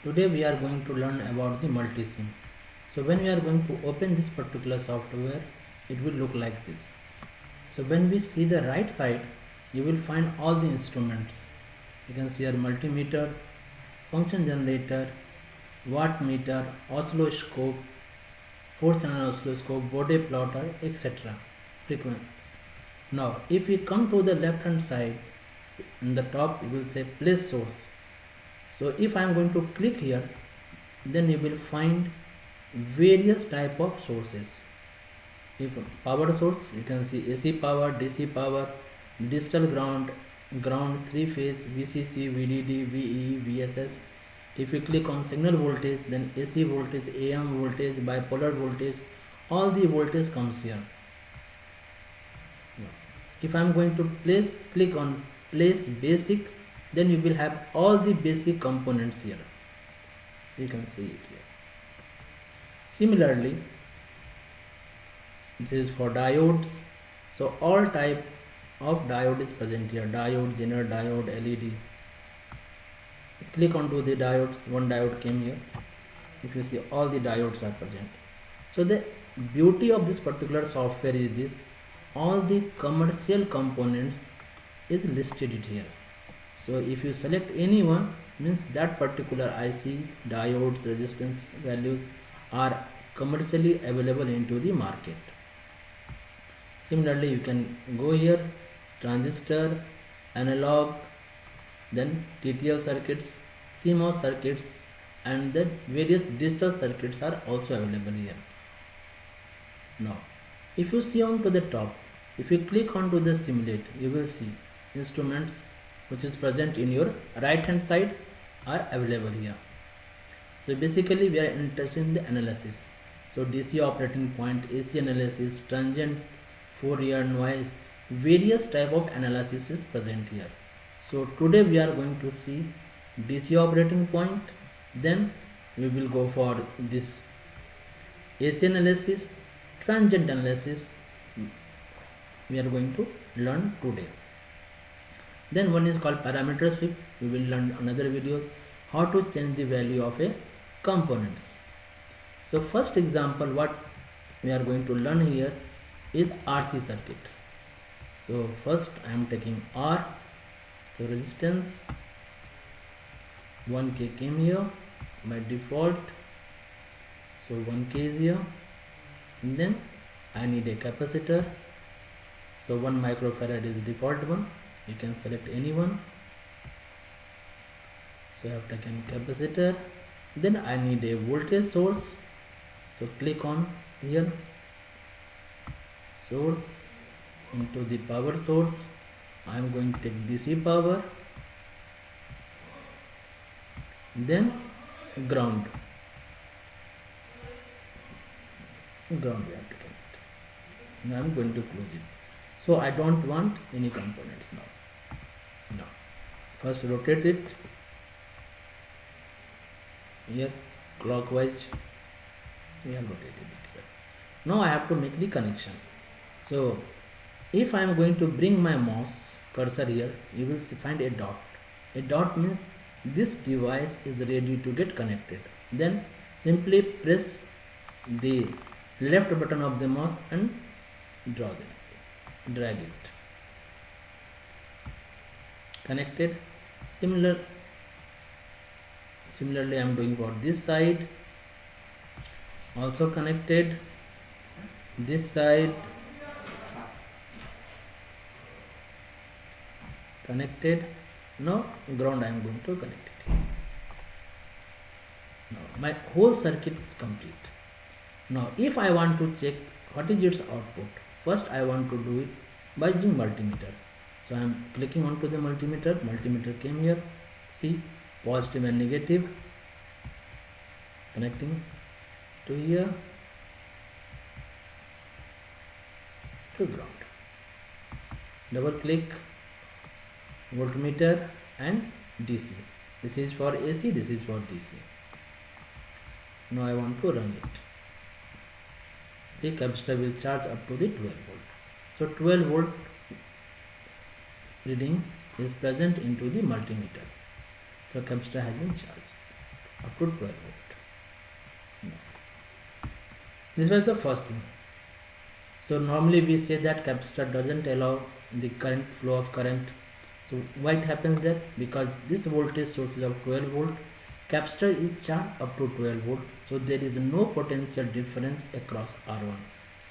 Today we are going to learn about the multisim. So when we are going to open this particular software, it will look like this. So when we see the right side, you will find all the instruments. You can see our multimeter, function generator, watt meter, oscilloscope, 4 channel oscilloscope, Bode plotter, etc. Frequent. Now if we come to the left hand side, in the top you will say place source. So if I am going to click here, then you will find various type of sources. If power source, you can see AC power, DC power, digital ground 3 phase, VCC, VDD, VE, VSS. If you click on signal voltage, then AC voltage, AM voltage, bipolar voltage, all the voltage comes here. If I am going to click on place basic, then you will have all the basic components here. You can see it here. Similarly, this is for diodes. So all type of diode is present here. Diode, Zener diode, LED. Click onto the diodes. One diode came here. If you see, all the diodes are present. So the beauty of this particular software is this: all the commercial components is listed here. So if you select any one, means that particular IC, diodes, resistance values are commercially available into the market. Similarly, you can go here, transistor, analog, then TTL circuits, CMOS circuits, and the various digital circuits are also available here. Now, if you see on to the top, if you click onto the simulate, you will see instruments which is present in your right hand side are available here. So basically we are interested in the analysis. So DC operating point, AC analysis, transient, Fourier, noise, various type of analysis is present here. So today we are going to see DC operating point, then we will go for this AC analysis, transient analysis we are going to learn today. Then one is called parameter sweep. We will learn another videos how to change the value of a components. So first example what we are going to learn here is RC circuit. So first I am taking R. So resistance 1K came here by default. So 1K is here. And then I need a capacitor. So 1 microfarad is default one. You can select any one. So I have taken capacitor. Then I need a voltage source. So click on here, source, into the power source. I am going to take DC power. Then ground we have to connect. Now I am going to close it. So I don't want any components now. First rotate it here clockwise. We have rotated it here. Now I have to make the connection. So if I am going to bring my mouse cursor here, you will find a dot. A dot means this device is ready to get connected. Then simply press the left button of the mouse and drag it. Connected. Similarly I am doing for this side, also connected. This side connected. Now ground I am going to connect it. Now my whole circuit is complete. Now if I want to check what is its output, first I want to do it by using multimeter. So I am clicking onto the multimeter. Multimeter came here. See, positive and negative. Connecting to here, to ground. Double click, voltmeter and DC. This is for AC, this is for DC. Now I want to run it. See, capacitor will charge up to the 12 volt. So 12 volt reading is present into the multimeter. So capacitor has been charged. up to 12 volt. This was the first thing. So normally we say that capacitor doesn't allow the current flow of current. So why it happens there? Because this voltage source is of 12 volt, capacitor is charged up to 12 volt, so there is no potential difference across R1.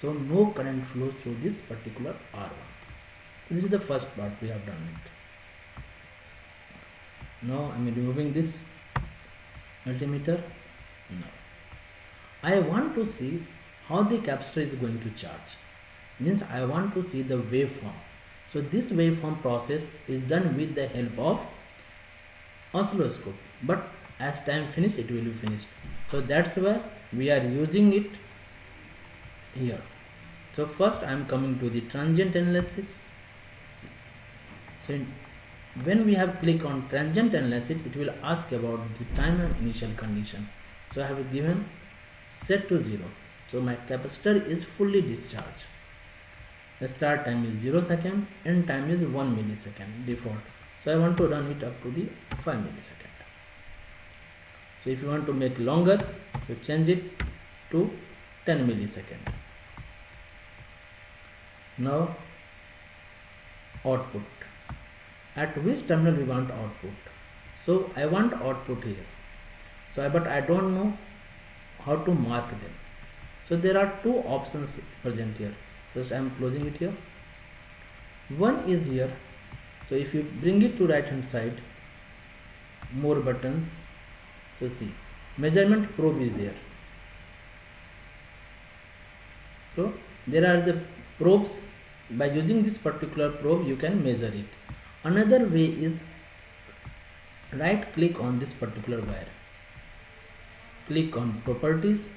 So no current flows through this particular R1. So this is the first part we have done it. Now I am removing this multimeter. Now I want to see how the capacitor is going to charge. Means I want to see the waveform. So this waveform process is done with the help of oscilloscope, but as time finish it will be finished. So that's why we are using it here. So first I am coming to the transient analysis. So when we have click on transient analysis, it will ask about the time and initial condition. So I have given set to 0. So my capacitor is fully discharged. The start time is 0 second, end time is 1 millisecond default. So I want to run it up to the 5 millisecond. So if you want to make longer, so change it to 10 millisecond. Now output. At which terminal we want output? So I want output here. So but I don't know how to mark them. So there are two options present here. First I am closing it here. One is here. So if you bring it to right hand side, more buttons. So see, measurement probe is there. So there are the probes. By using this particular probe you can measure it. Another way is right click on this particular wire, click on properties.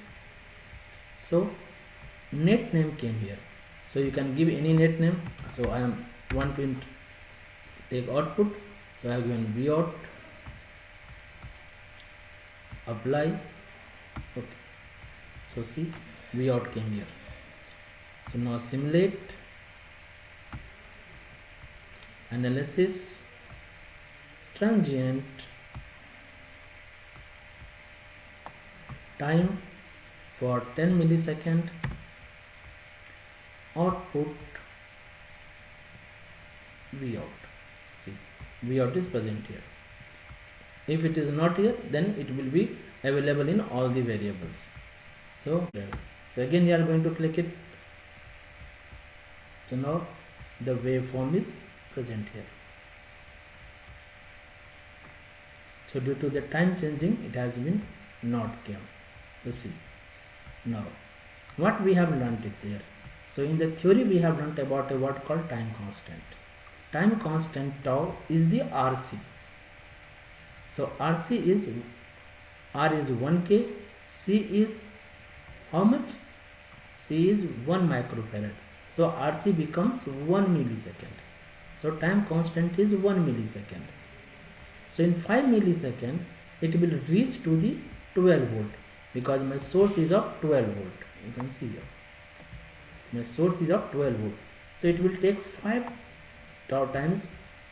So net name came here, so you can give any net name. So I am want to take output, so I have given Vout, apply. Okay, so see Vout came here. So now simulate analysis, transient, time for 10 millisecond, output Vout. See, Vout is present here. If it is not here, then it will be available in all the variables. So again you are going to click it. So now the waveform is present here. So due to the time changing, it has been not came. You see. Now what we have learnt it there. So in the theory we have learnt about a what called time constant. Time constant tau is the RC. So RC is, R is 1K, C is how much? C is 1 microfarad. So RC becomes 1 millisecond. So time constant is 1 millisecond. So in 5 millisecond it will reach to the 12 volt, because my source is of 12 volt. You can see here my source is of 12 volt. So it will take 5 tau times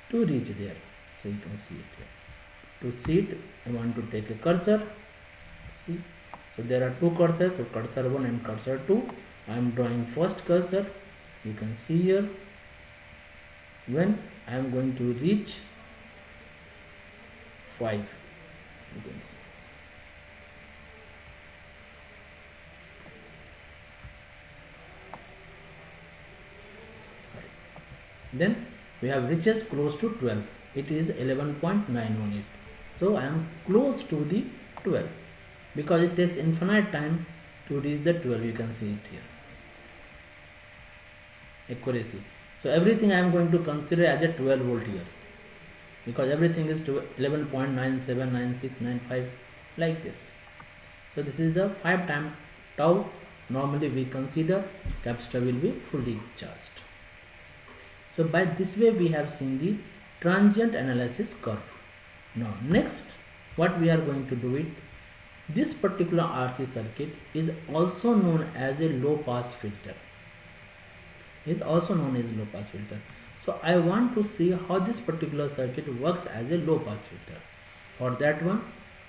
to reach there. So you can see it here. To see it, I want to take a cursor. See, so there are two cursors, so cursor 1 and cursor 2. I am drawing first cursor. You can see here, when I am going to reach 5, you can see. Then we have reaches close to 12. It is 11.918. So I am close to the 12, because it takes infinite time to reach the 12. You can see it here. Accuracy. So everything I am going to consider as a 12 volt here, because everything is 11.979695 like this. So this is the 5 time tau normally we consider capacitor will be fully charged. So by this way we have seen the transient analysis curve. Now next what we are going to do it, this particular RC circuit is also known as a low pass filter. Is also known as low pass filter. So I want to see how this particular circuit works as a low pass filter. For that one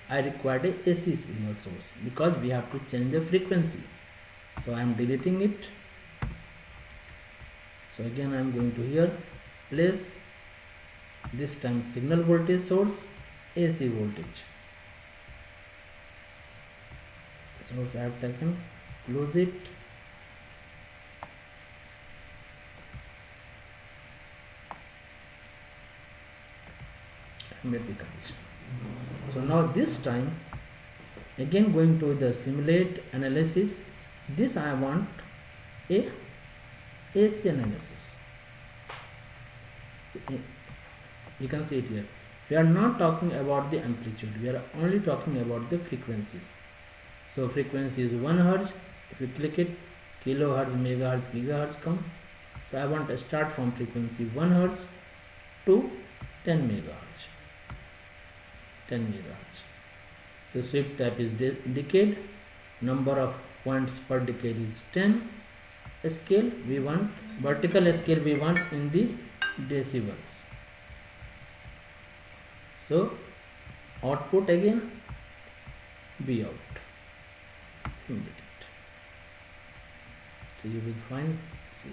I required a AC signal source because we have to change the frequency. So I am deleting it. So again I am going to here place this time signal voltage source, AC voltage source I have taken, close it. Made the connection. So now this time again going to the simulate analysis. This I want a AC analysis. You can see it here. We are not talking about the amplitude, we are only talking about the frequencies. So frequency is 1 Hz. If you click it, kilohertz, megahertz, gigahertz come. So I want to start from frequency 1 Hz to 10 megahertz. 10 megahertz. So sweep type is decade. Number of points per decade is 10. Scale we want, vertical scale we want in the decibels. So output again B out. Simulate it. So you will find, see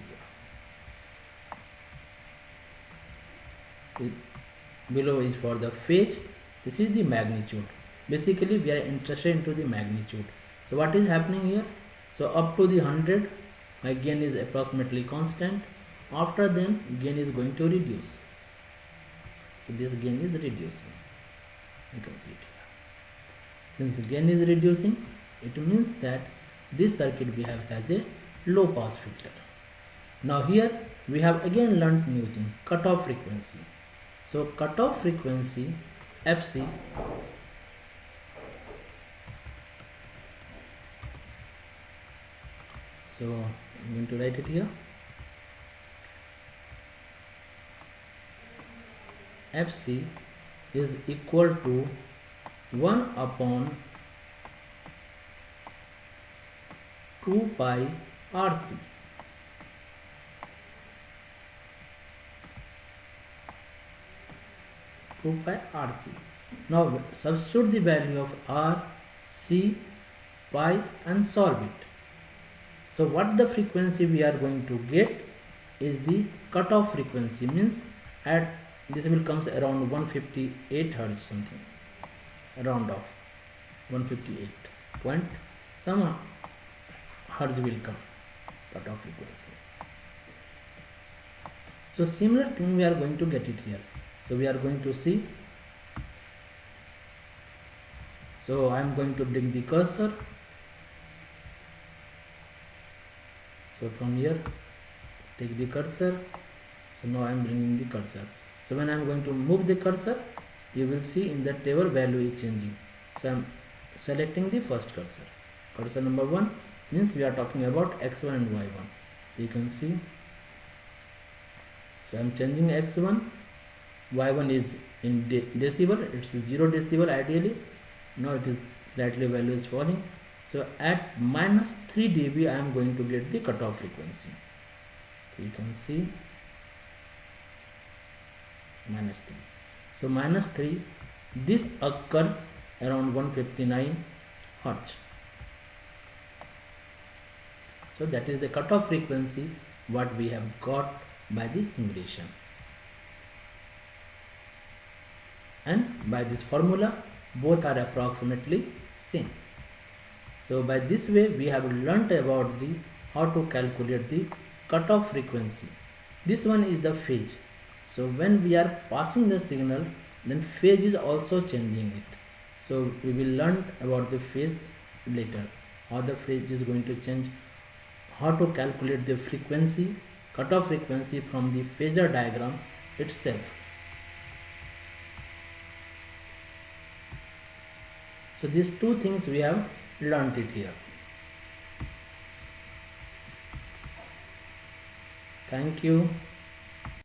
here. Below is for the phase. This is the magnitude. Basically we are interested into the magnitude. So what is happening here? So up to the 100 my gain is approximately constant. After then gain is going to reduce. So this gain is reducing. You can see it here. Since gain is reducing, it means that this circuit behaves as a low pass filter. Now here we have again learnt new thing, cutoff frequency. So cutoff frequency FC so I'm going to write it here. FC is equal to 1 upon 2 pi RC. Now substitute the value of R, C, pi and solve it. So what the frequency we are going to get is the cutoff frequency, means at this will comes around 158 Hz something, around of 158 point some Hz will come cutoff frequency. So similar thing we are going to get it here. So we are going to see. So I am going to bring the cursor. So from here take the cursor. So now I am bringing the cursor. So when I am going to move the cursor, you will see in the table value is changing. So I am selecting the first cursor. Cursor number 1 means we are talking about x1 and y1. So you can see. So I am changing x1. Y1 is in decibel, it's 0 decibel ideally. Now it is slightly value is falling. So at minus 3 dB I am going to get the cutoff frequency. So you can see minus 3. So minus 3, this occurs around 159 Hz. So that is the cutoff frequency what we have got by the simulation. And by this formula both are approximately same. So by this way we have learnt about the how to calculate the cutoff frequency. This one is the phase. So when we are passing the signal, then phase is also changing it. So we will learn about the phase later, how the phase is going to change, how to calculate the frequency, cutoff frequency from the phasor diagram itself. So these two things we have learnt it here. Thank you.